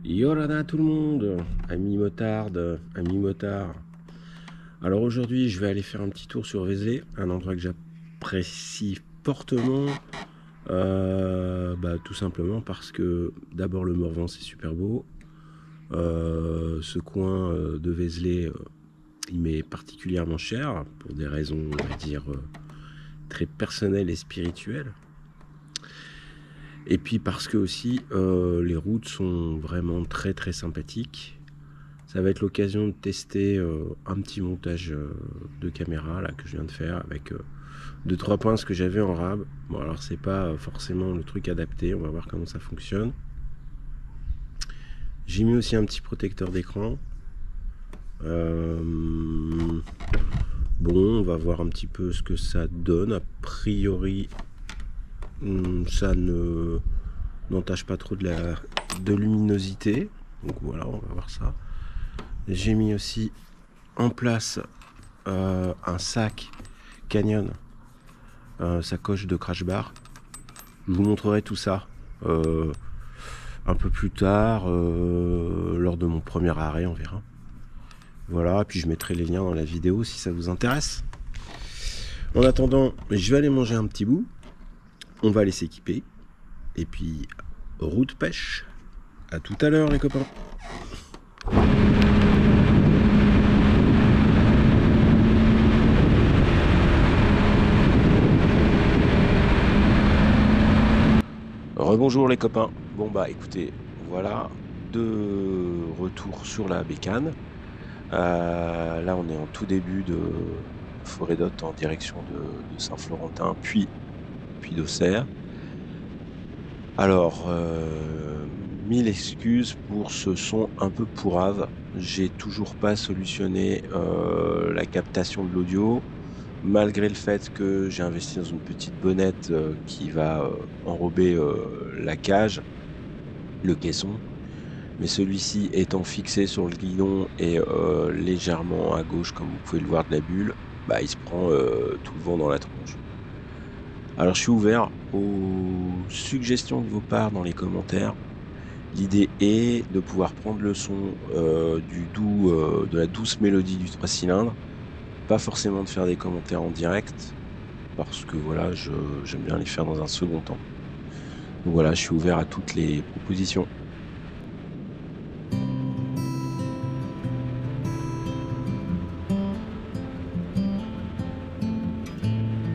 Yorana tout le monde, amis motards, amis motards. Alors aujourd'hui, je vais aller faire un petit tour sur Vézelay, un endroit que j'apprécie fortement. Tout simplement parce que d'abord le Morvan c'est super beau. Ce coin de Vézelay, il m'est particulièrement cher pour des raisons, on va dire, très personnelles et spirituelles. Et puis parce que aussi les routes sont vraiment très très sympathiques. Ça va être l'occasion de tester un petit montage de caméra là, que je viens de faire avec 2-3 pinces que j'avais en rab. Bon alors c'est pas forcément le truc adapté, on va voir comment ça fonctionne. J'ai mis aussi un petit protecteur d'écran. Bon, on va voir un petit peu ce que ça donne. A priori, ça ne n'entache pas trop de luminosité. Donc voilà, on va voir ça. J'ai mis aussi en place un sac Canyon, sacoche de crash bar. Je vous montrerai tout ça un peu plus tard, lors de mon premier arrêt, on verra. Voilà, puis je mettrai les liens dans la vidéo si ça vous intéresse. En attendant, je vais aller manger un petit bout. On va aller s'équiper. Et puis, route pêche. À tout à l'heure les copains. Rebonjour les copains. Bon bah écoutez, voilà, de retour sur la bécane. Là on est en tout début de forêt d'Hôte en direction de Saint-Florentin, puis d'Auxerre. Alors, 1000 excuses pour ce son un peu pourrave. J'ai toujours pas solutionné la captation de l'audio, malgré le fait que j'ai investi dans une petite bonnette qui va enrober la cage, le caisson. Mais celui-ci étant fixé sur le guidon et légèrement à gauche, comme vous pouvez le voir de la bulle, bah, il se prend tout le vent dans la tronche. Alors je suis ouvert aux suggestions de vos parts dans les commentaires. L'idée est de pouvoir prendre le son de la douce mélodie du 3 cylindres. Pas forcément de faire des commentaires en direct, parce que voilà, j'aime bien les faire dans un second temps. Donc voilà, je suis ouvert à toutes les propositions.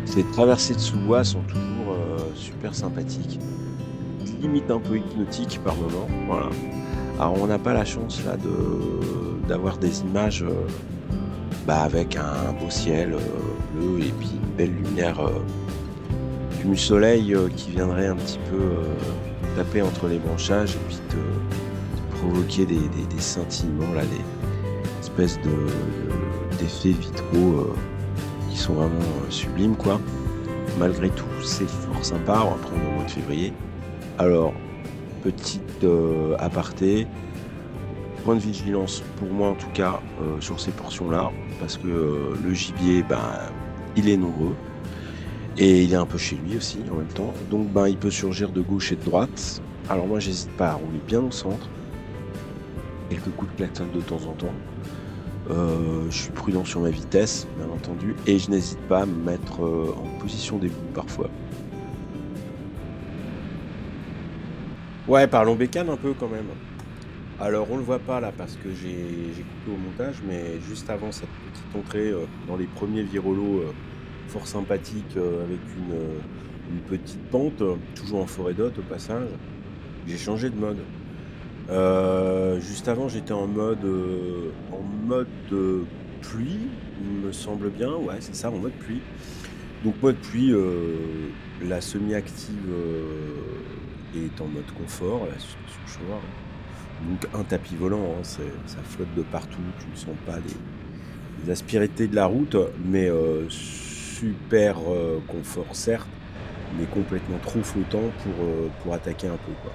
Ces traversées de sous-bois sont toujours super sympathiques, limite un peu hypnotiques par moment. Voilà. Alors on n'a pas la chance là d'avoir des images avec un beau ciel bleu et puis une belle lumière du soleil qui viendrait un petit peu taper entre les branchages et puis te provoquer des scintillements là, des espèces d'effets vitraux qui sont vraiment sublimes quoi. Malgré tout, c'est fort sympa. On va prendre le mois de février. Alors, petite aparté, point de vigilance pour moi en tout cas sur ces portions-là, parce que le gibier, il est nombreux et il est un peu chez lui aussi en même temps. Donc, il peut surgir de gauche et de droite. Alors moi, j'hésite pas à rouler bien au centre. Quelques coups de klaxon de temps en temps. Je suis prudent sur ma vitesse, bien entendu, et je n'hésite pas à me mettre en position d'égout parfois. Ouais, parlons bécane un peu quand même. Alors on le voit pas là parce que j'ai coupé au montage, mais juste avant cette petite entrée dans les premiers virolos fort sympathiques avec une petite pente, toujours en forêt d'Hôte au passage, j'ai changé de mode. Juste avant, j'étais en mode pluie, il me semble bien. Ouais, c'est ça, en mode pluie. Donc mode pluie, la semi-active est en mode confort, la suspension choix. Donc un tapis volant, hein, ça flotte de partout, tu ne sens pas les aspérités de la route, mais super confort certes, mais complètement trop flottant pour attaquer un peu quoi.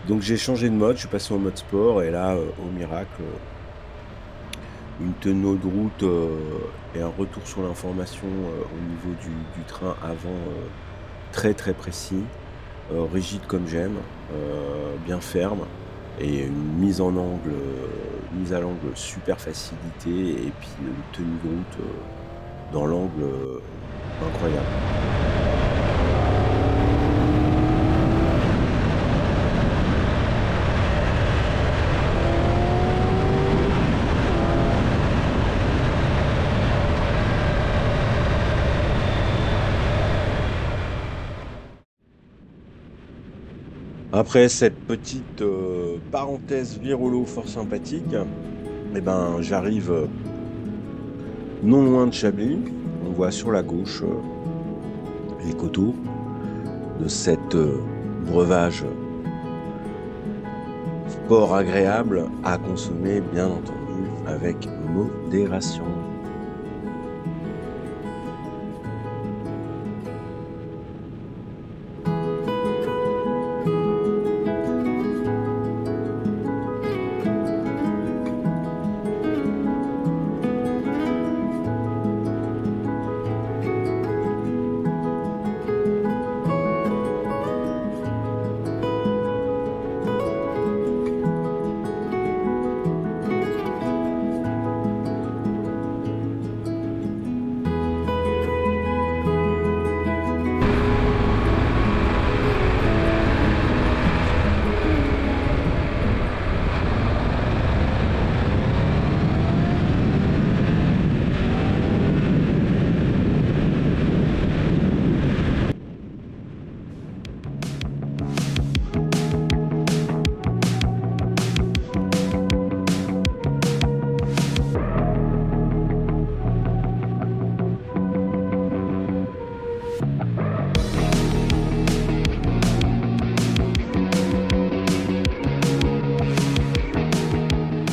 Donc j'ai changé de mode, je suis passé en mode sport et là, au miracle, une tenue de route et un retour sur l'information au niveau du train avant très très précis, rigide comme j'aime, bien ferme et une mise en angle, mise à l'angle super facilité, et puis une tenue de route dans l'angle incroyable. Après cette petite parenthèse virolo fort sympathique, eh ben, j'arrive non loin de Chablis. On voit sur la gauche les coteaux de cet breuvage fort agréable à consommer, bien entendu, avec modération.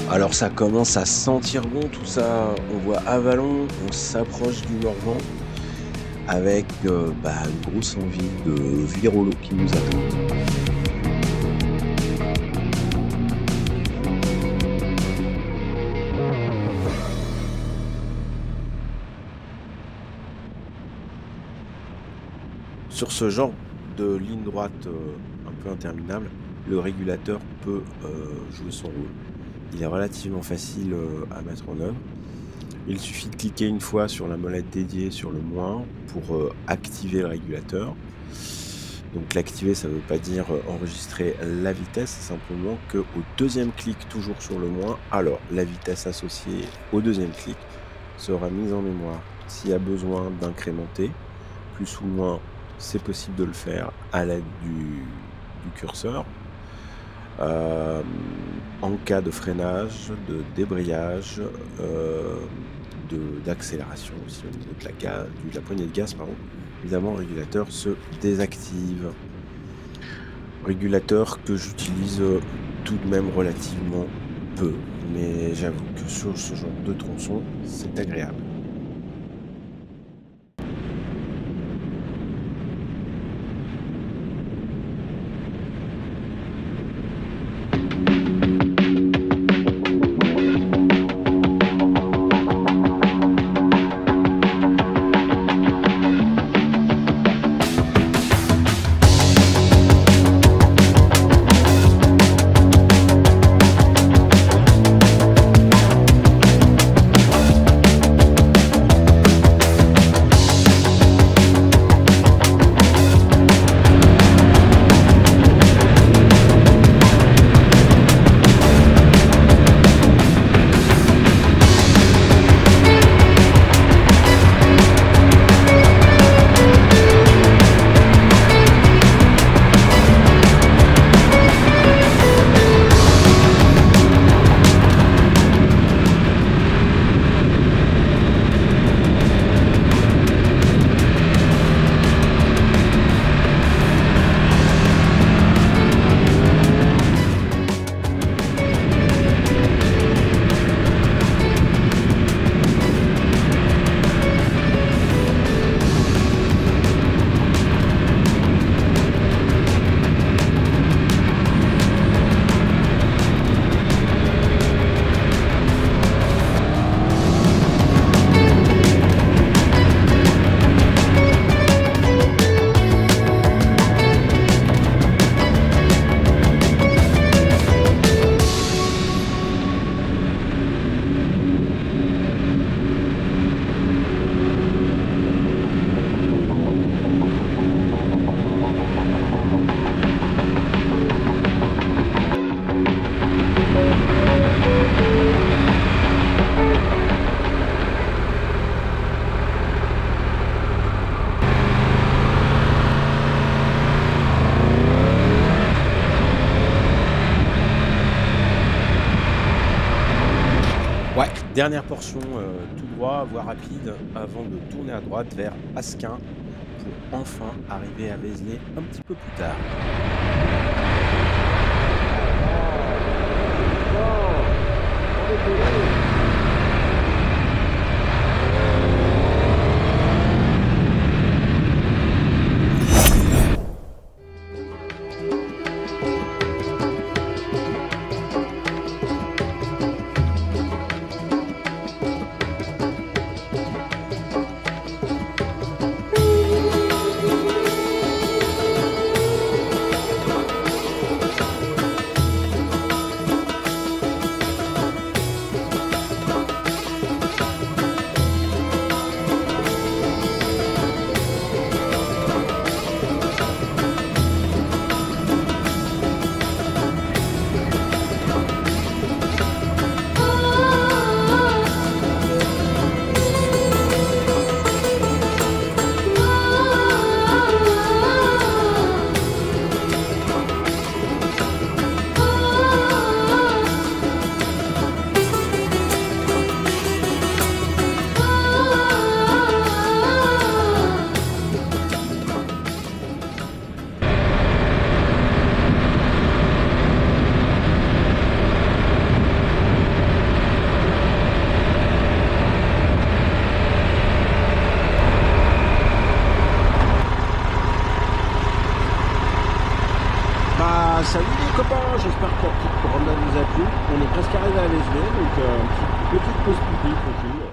Alors ça commence à sentir bon tout ça, on voit Avallon, on s'approche du Morvan avec une grosse envie de virolo qui nous attend. Sur ce genre de ligne droite un peu interminable, le régulateur peut jouer son rôle. Il est relativement facile à mettre en œuvre. Il suffit de cliquer une fois sur la molette dédiée sur le moins pour activer le régulateur. Donc l'activer, ça ne veut pas dire enregistrer la vitesse, c'est simplement qu'au deuxième clic, toujours sur le moins, alors la vitesse associée au deuxième clic sera mise en mémoire. S'il y a besoin d'incrémenter, plus ou moins, c'est possible de le faire à l'aide du curseur. En cas de freinage, de débrayage, d'accélération aussi au niveau de la poignée de gaz, pardon. Évidemment, le régulateur se désactive. Régulateur que j'utilise tout de même relativement peu, mais j'avoue que sur ce genre de tronçon, c'est agréable. Dernière portion tout droit, voie rapide, avant de tourner à droite vers Asquin pour enfin arriver à Vézelay un petit peu plus tard. Salut les copains, j'espère que la petite promenade vous a plu. On est presque arrivé à Vézelay, donc petite pause pipi tranquille.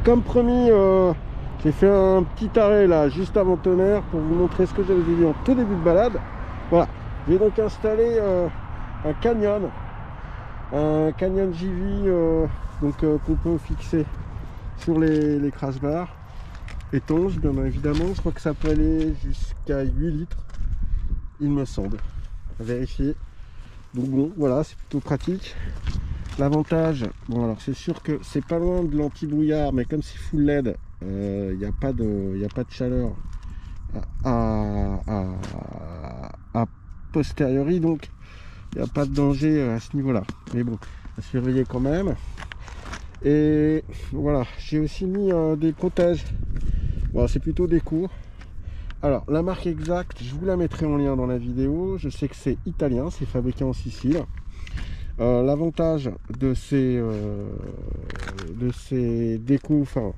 comme promis, j'ai fait un petit arrêt là juste avant Tonnerre pour vous montrer ce que j'avais dit en tout début de balade. Voilà, j'ai donc installé un canyon JV qu'on peut fixer sur les crash bars étanches, bien évidemment. Je crois que ça peut aller jusqu'à 8 litres, il me semble, à vérifier. Donc bon, voilà, c'est plutôt pratique. L'avantage, bon alors c'est sûr que c'est pas loin de l'anti-brouillard, mais comme c'est full LED, il n'y a pas de chaleur à posteriori, donc il n'y a pas de danger à ce niveau là, mais bon, à surveiller quand même. Et voilà, j'ai aussi mis des protèges. Bon, c'est plutôt des cours. Alors la marque exacte, je vous la mettrai en lien dans la vidéo. Je sais que c'est italien, c'est fabriqué en Sicile. L'avantage de ces décos, enfin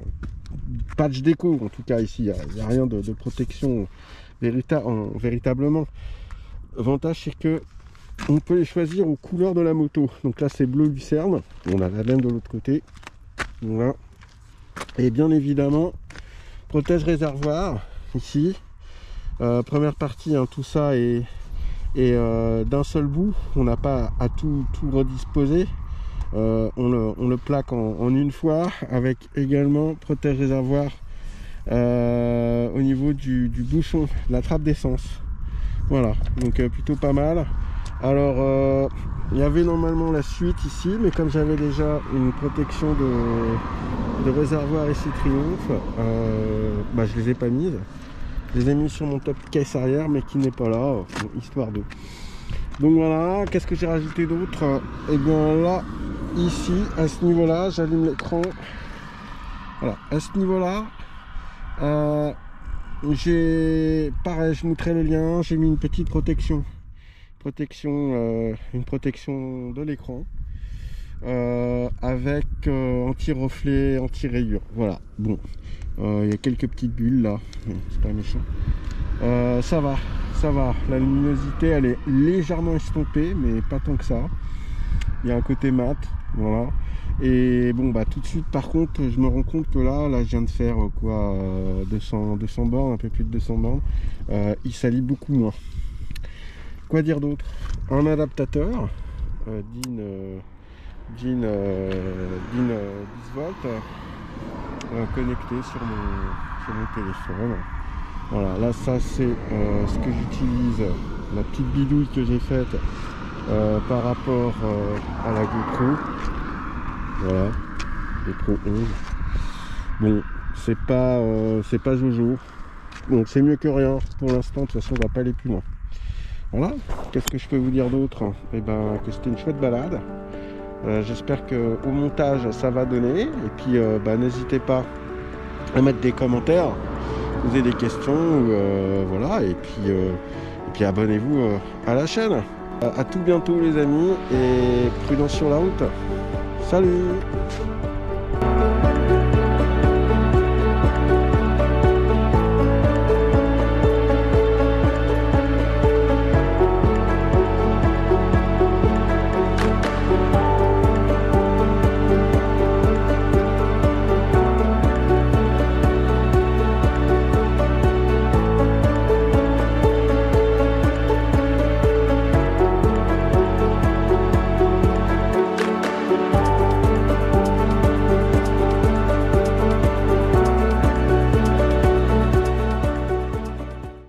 patch déco, en tout cas ici il n'y a rien de protection véritablement. L'avantage c'est que on peut les choisir aux couleurs de la moto. Donc là c'est bleu lucerne, on a la même de l'autre côté. Voilà. Et bien évidemment protège réservoir ici. Première partie, hein, tout ça est d'un seul bout, on n'a pas à tout redisposer. On le plaque en une fois, avec également protège réservoir au niveau du bouchon, la trappe d'essence. Voilà, donc plutôt pas mal. Alors il y avait normalement la suite ici, mais comme j'avais déjà une protection de réservoir ici Triomphe, je les ai pas mises. Je les ai mis sur mon top caisse arrière, mais qui n'est pas là, histoire de. Donc voilà, qu'est-ce que j'ai rajouté d'autre? Et bien là, ici, à ce niveau-là, j'allume l'écran. Voilà, à ce niveau-là, j'ai pareil, je montrerai le lien, j'ai mis une petite protection, une protection de l'écran. Avec anti-reflet, anti-rayure. Voilà, bon, il y a quelques petites bulles là, c'est pas méchant. Ça va, la luminosité elle est légèrement estompée, mais pas tant que ça. Il y a un côté mat, voilà. Et bon, tout de suite, par contre, je me rends compte que là je viens de faire 200 bornes, un peu plus de 200 bornes. Il s'allie beaucoup moins. Quoi dire d'autre? Un adaptateur DIN 10 volts connecté sur mon téléphone. Voilà, là ça c'est ce que j'utilise, la petite bidouille que j'ai faite par rapport à la GoPro. Voilà, GoPro 11. Bon, c'est pas Jojo. Bon, c'est mieux que rien pour l'instant, de toute façon on va pas aller plus loin. Voilà, qu'est-ce que je peux vous dire d'autre? Eh ben, que c'était une chouette balade. J'espère que au montage ça va donner, et puis n'hésitez pas à mettre des commentaires, poser des questions, voilà, et puis abonnez-vous à la chaîne. À tout bientôt les amis, et prudence sur la route. Salut!